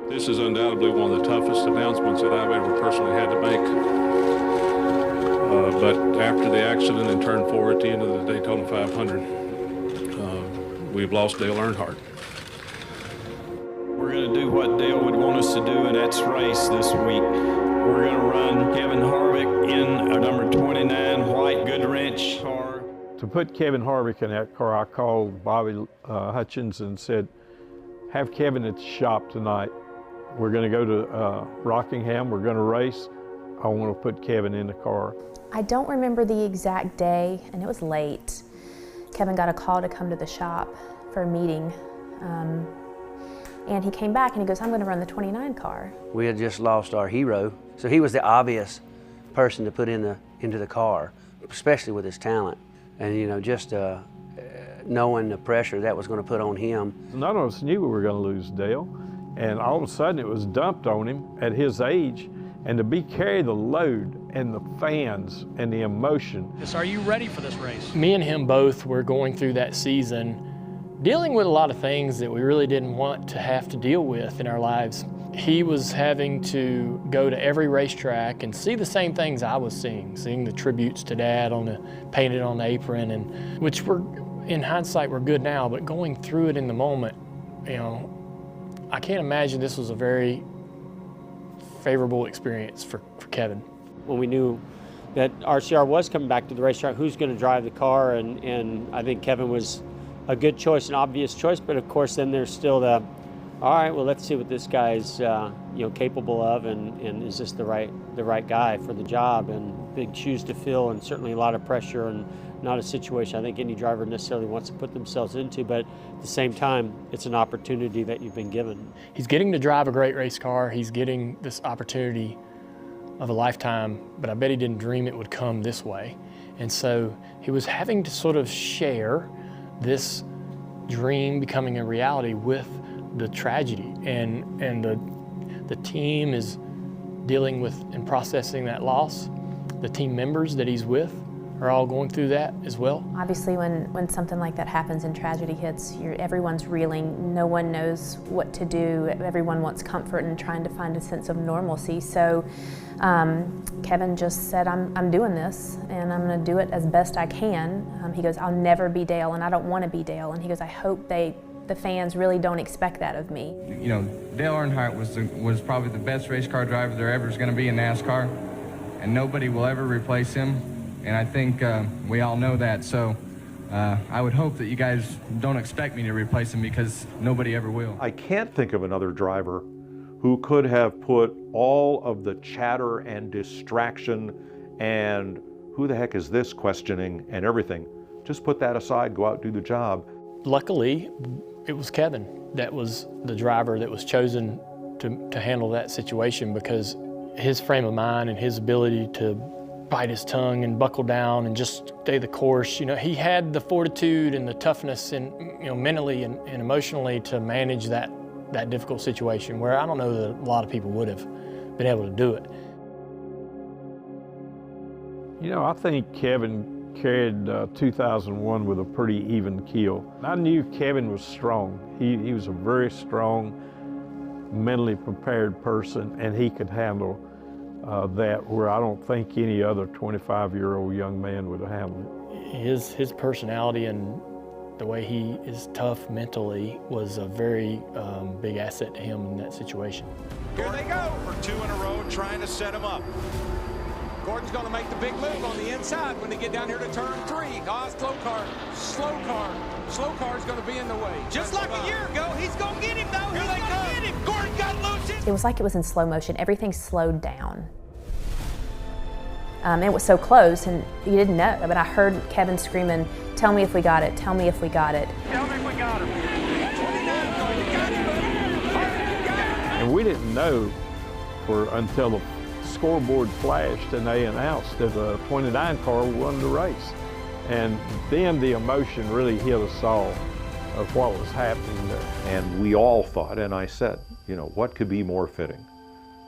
This is undoubtedly one of the toughest announcements that I've ever personally had to make. But after the accident in turn 4 at the end of the Daytona 500, we've lost Dale Earnhardt. We're going to do what Dale would want us to do, and that's race this week. We're going to run Kevin Harvick in a number 29 white Goodwrench car. To put Kevin Harvick in that car, I called Bobby Hutchins and said, have Kevin at the shop tonight. We're going to go to Rockingham. We're going to race. I want to put Kevin in the car. I don't remember the exact day, and it was late. Kevin got a call to come to the shop for a meeting. And he came back and he goes, I'm going to run the 29 car. We had just lost our hero, so he was the obvious person to put into the car, especially with his talent. And you know, just knowing the pressure that was going to put on him. None of us knew we were going to lose Dale, and all of a sudden it was dumped on him at his age, and to carry the load and the fans and the emotion. Are you ready for this race? Me and him both were going through that season dealing with a lot of things that we really didn't want to have to deal with in our lives. He was having to go to every racetrack and see the same things I was seeing the tributes to Dad painted on the apron, and which were, in hindsight, were good now, but going through it in the moment, you know, I can't imagine this was a very favorable experience for Kevin. When we knew that RCR was coming back to the racetrack, who's going to drive the car, and I think Kevin was a good choice, an obvious choice, but of course then there's still the, all right, well, let's see what this guy's capable of, and is this the right guy for the job, and big shoes to fill, and certainly a lot of pressure, and not a situation I think any driver necessarily wants to put themselves into, but at the same time, it's an opportunity that you've been given. He's getting to drive a great race car. He's getting this opportunity of a lifetime, but I bet he didn't dream it would come this way. And so he was having to sort of share this dream becoming a reality with the tragedy, and the team is dealing with and processing that loss. The team members that he's with are all going through that as well. Obviously, when something like that happens and tragedy hits, everyone's reeling. No one knows what to do. Everyone wants comfort and trying to find a sense of normalcy. So Kevin just said, I'm doing this, and I'm going to do it as best I can. He goes, I'll never be Dale, and I don't want to be Dale. And he goes, I hope the fans really don't expect that of me. You know, Dale Earnhardt was probably the best race car driver there ever is going to be in NASCAR, and nobody will ever replace him. And I think we all know that. So I would hope that you guys don't expect me to replace him, because nobody ever will. I can't think of another driver who could have put all of the chatter and distraction and who the heck is this questioning and everything, just put that aside, go out, do the job. Luckily, it was Kevin that was the driver that was chosen to handle that situation, because his frame of mind and his ability to bite his tongue and buckle down and just stay the course. You know, he had the fortitude and the toughness, and mentally and emotionally, to manage that difficult situation, where I don't know that a lot of people would have been able to do it. You know, I think Kevin carried 2001 with a pretty even keel. I knew Kevin was strong. He was a very strong, mentally prepared person, and he could handle that, where I don't think any other 25-year-old young man would have handled it. His personality and the way he is tough mentally was a very big asset to him in that situation. Here they go for 2 in a row, trying to set him up. Gordon's going to make the big move on the inside when they get down here to turn 3. Slow car. Slow car's going to be in the way. Just like a year ago, he's going to get him, though. Here he's going to get him. Gordon got loose. It was like it was in slow motion. Everything slowed down. It was so close, and you didn't know. But I heard Kevin screaming, tell me if we got it, tell me if we got it. Tell me if we got him. And we didn't know until the scoreboard flashed and they announced that the 29 car won the race. And then the emotion really hit us all of what was happening there. And we all thought, and I said, you know, what could be more fitting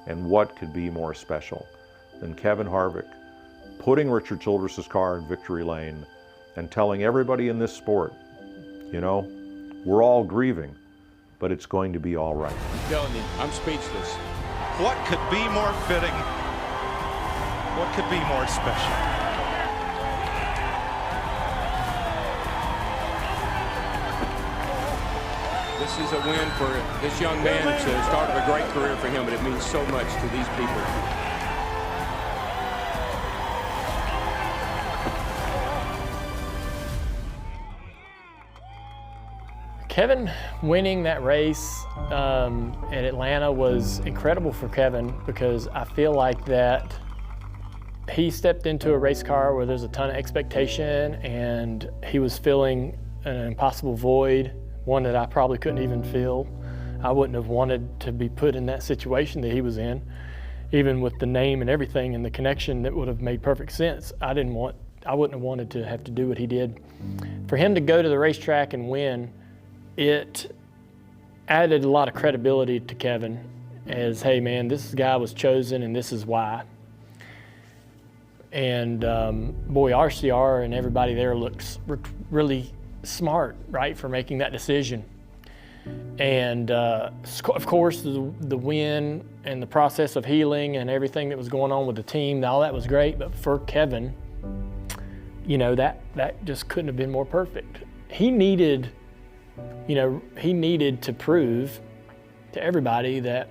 and what could be more special than Kevin Harvick putting Richard Childress's car in victory lane and telling everybody in this sport, you know, we're all grieving, but it's going to be all right. I'm telling you, I'm speechless. What could be more fitting? What could be more special? This is a win for this young man. It's the start of a great career for him, but it means so much to these people. Kevin winning that race at Atlanta was incredible for Kevin, because I feel like that he stepped into a race car where there's a ton of expectation, and he was filling an impossible void, one that I probably couldn't even fill. I wouldn't have wanted to be put in that situation that he was in, even with the name and everything and the connection that would have made perfect sense. I wouldn't have wanted to have to do what he did. For him to go to the racetrack and win, it added a lot of credibility to Kevin as, hey man, this guy was chosen and this is why. And boy, RCR and everybody there looks really smart, right, for making that decision. And of course, the win and the process of healing and everything that was going on with the team, all that was great. But for Kevin, you know, that just couldn't have been more perfect. He needed to prove to everybody that,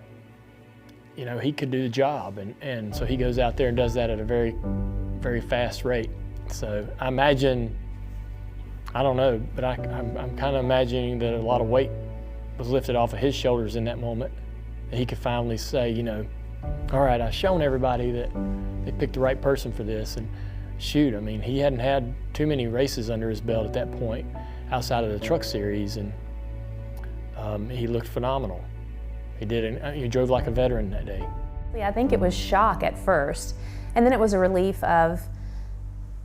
you know, he could do the job. And so he goes out there and does that at a very, very fast rate. So I imagine, I don't know, but I'm kind of imagining that a lot of weight was lifted off of his shoulders in that moment. That he could finally say, you know, all right, I've shown everybody that they picked the right person for this. And shoot, I mean, he hadn't had too many races under his belt at that point outside of the truck series, and he looked phenomenal. He drove like a veteran that day. I think it was shock at first, and then it was a relief of,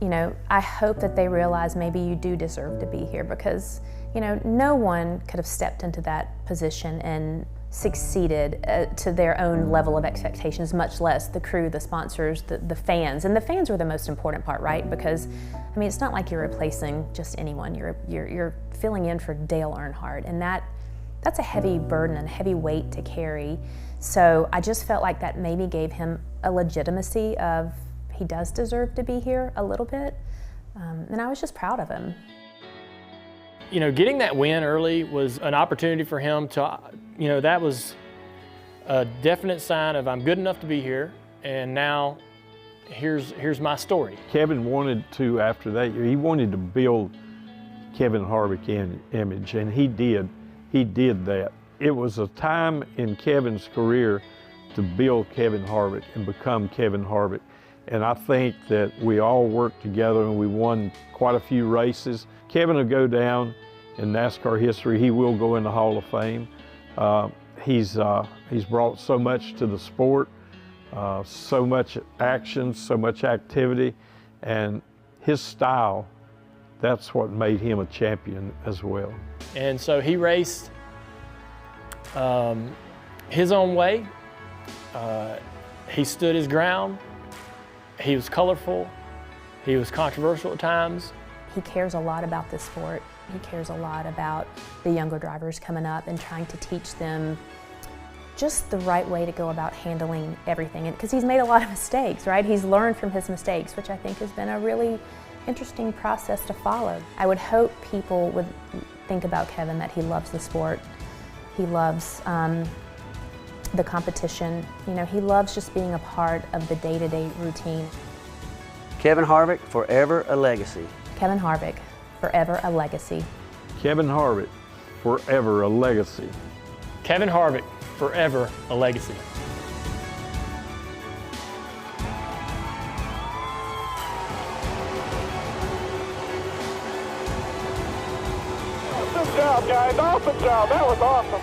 you know, I hope that they realize maybe you do deserve to be here, because, you know, no one could have stepped into that position and succeeded to their own level of expectations, much less the crew, the sponsors, the fans. And the fans were the most important part, right? Because, I mean, it's not like you're replacing just anyone. You're filling in for Dale Earnhardt, and that's a heavy burden and heavy weight to carry. So I just felt like that maybe gave him a legitimacy of he does deserve to be here a little bit. And I was just proud of him. You know, getting that win early was an opportunity for him to, you know, that was a definite sign of I'm good enough to be here, and now here's my story. Kevin wanted to, after that year, he wanted to build Kevin Harvick image, and he did. He did that. It was a time in Kevin's career to build Kevin Harvick and become Kevin Harvick. And I think that we all worked together and we won quite a few races. Kevin will go down in NASCAR history. He will go in the Hall of Fame. He's brought so much to the sport, so much action, so much activity, and his style, that's what made him a champion as well. And so he raced his own way. He stood his ground. He was colorful. He was controversial at times. He cares a lot about this sport. He cares a lot about the younger drivers coming up and trying to teach them just the right way to go about handling everything. Because he's made a lot of mistakes, right? He's learned from his mistakes, which I think has been a really interesting process to follow. I would hope people would think about Kevin that he loves the sport. He loves the competition. You know, he loves just being a part of the day-to-day routine. Kevin Harvick, forever a legacy. Kevin Harvick, forever a legacy. Kevin Harvick, forever a legacy. Kevin Harvick, forever a legacy. Awesome job, guys. Awesome job. That was awesome.